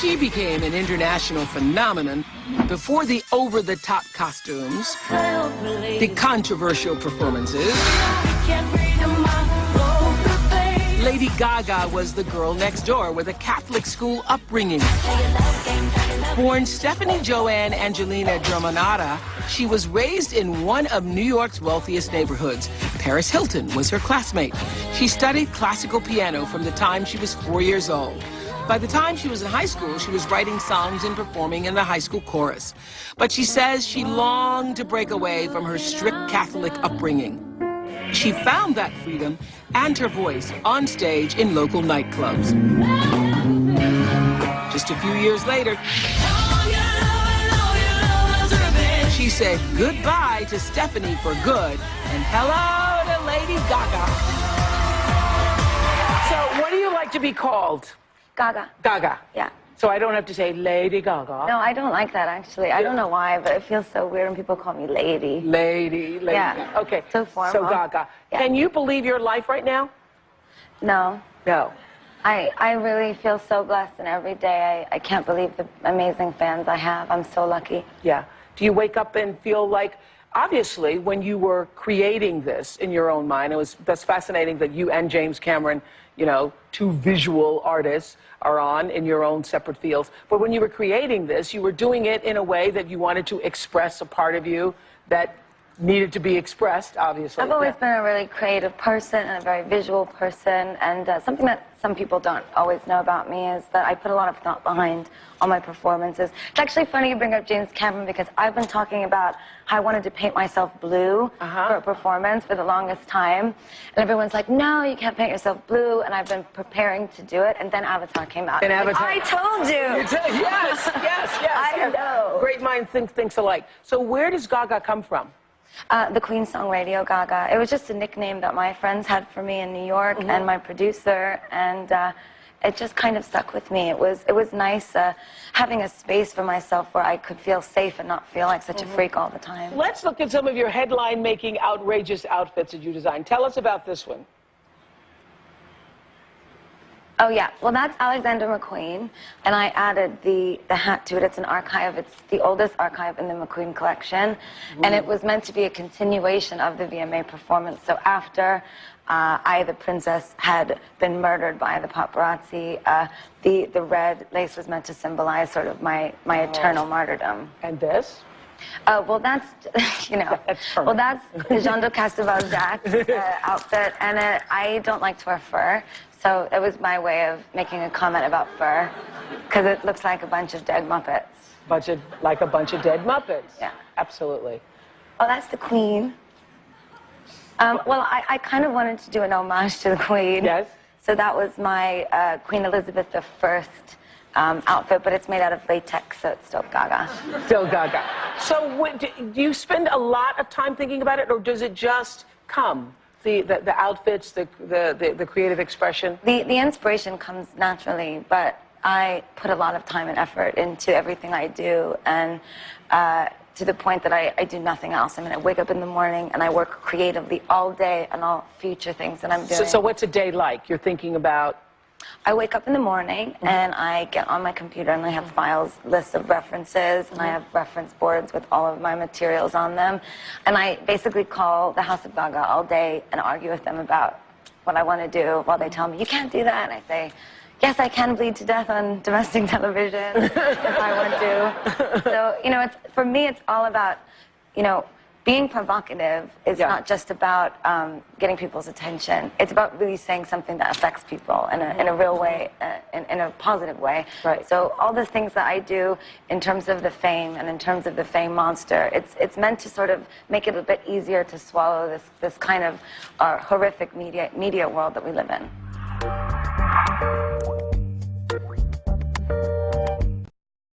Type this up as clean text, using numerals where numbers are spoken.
she became an international phenomenon, before the over-the-top costumes, the controversial performances, Lady Gaga was the girl next door with a Catholic school upbringing. Born Stephanie Joanne Angelina Drumanata, she was raised in one of New York's wealthiest neighborhoods. Paris Hilton was her classmate. She studied classical piano from the time she was 4 years old. By the time she was in high school, she was writing songs and performing in the high school chorus. But she says she longed to break away from her strict Catholic upbringing. She found that freedom and her voice on stage in local nightclubs. Just a few years later, she said goodbye to Stephanie for good and hello to Lady Gaga. So what do you like to be called? Gaga. Gaga. Yeah. So I don't have to say Lady Gaga. No, I don't like that, actually. I don't know why, but it feels so weird when people call me Lady. Lady. Yeah. Okay. So formal. So Gaga. Yeah. Can you believe your life right now? No. No. I really feel so blessed, and every day I can't believe the amazing fans I have. I'm so lucky. Yeah. Do you wake up and feel like, obviously, when you were creating this in your own mind, that's fascinating that you and James Cameron, you know, two visual artists, are on in your own separate fields. But when you were creating this, you were doing it in a way that you wanted to express a part of you that needed to be expressed, obviously. I've always been a really creative person and a very visual person, and something that some people don't always know about me is that I put a lot of thought behind all my performances. It's actually funny you bring up James Cameron, because I've been talking about how I wanted to paint myself blue for a performance for the longest time, and everyone's like, no, you can't paint yourself blue, and I've been preparing to do it, and then Avatar came out. And Avatar. I told you! Yes. I know. Great minds think alike. So where does Gaga come from? The Queen song Radio Gaga. It was just a nickname that my friends had for me in New York, and my producer, and it just kind of stuck with me. It was nice having a space for myself where I could feel safe and not feel like such a freak all the time. Let's look at some of your headline-making, outrageous outfits that you designed. Tell us about this one. Oh, yeah. Well, that's Alexander McQueen, and I added the hat to it. It's an archive. It's the oldest archive in the McQueen collection, and it was meant to be a continuation of the VMA performance. So after I, the princess, had been murdered by the paparazzi, the red lace was meant to symbolize sort of my eternal martyrdom. And this? Well, that's, you know, well, that's Jean de Castelvaljac outfit, and I don't like to wear fur. So it was my way of making a comment about fur, because it looks like a bunch of dead Muppets. Like a bunch of dead Muppets. Yeah. Absolutely. Oh, that's the Queen. Well, I kind of wanted to do an homage to the Queen. Yes. So that was my Queen Elizabeth I outfit, but it's made out of latex, so it's still Gaga. Still Gaga. So do you spend a lot of time thinking about it, or does it just come? The outfits, the creative expression? The inspiration comes naturally, but I put a lot of time and effort into everything I do, and to the point that I do nothing else. I mean, I wake up in the morning and I work creatively all day on all future things that I'm doing. So what's a day like? You're thinking about? I wake up in the morning and I get on my computer and I have files, lists of references, and I have reference boards with all of my materials on them. And I basically call the House of Gaga all day and argue with them about what I want to do while they tell me, you can't do that. And I say, yes, I can bleed to death on domestic television if I want to. So, you know, for me, it's all about, you know, being provocative is not just about getting people's attention. It's about really saying something that affects people in a real way, in a positive way. Right. So all the things that I do in terms of the fame and in terms of the fame monster, it's meant to sort of make it a bit easier to swallow this kind of horrific media world that we live in.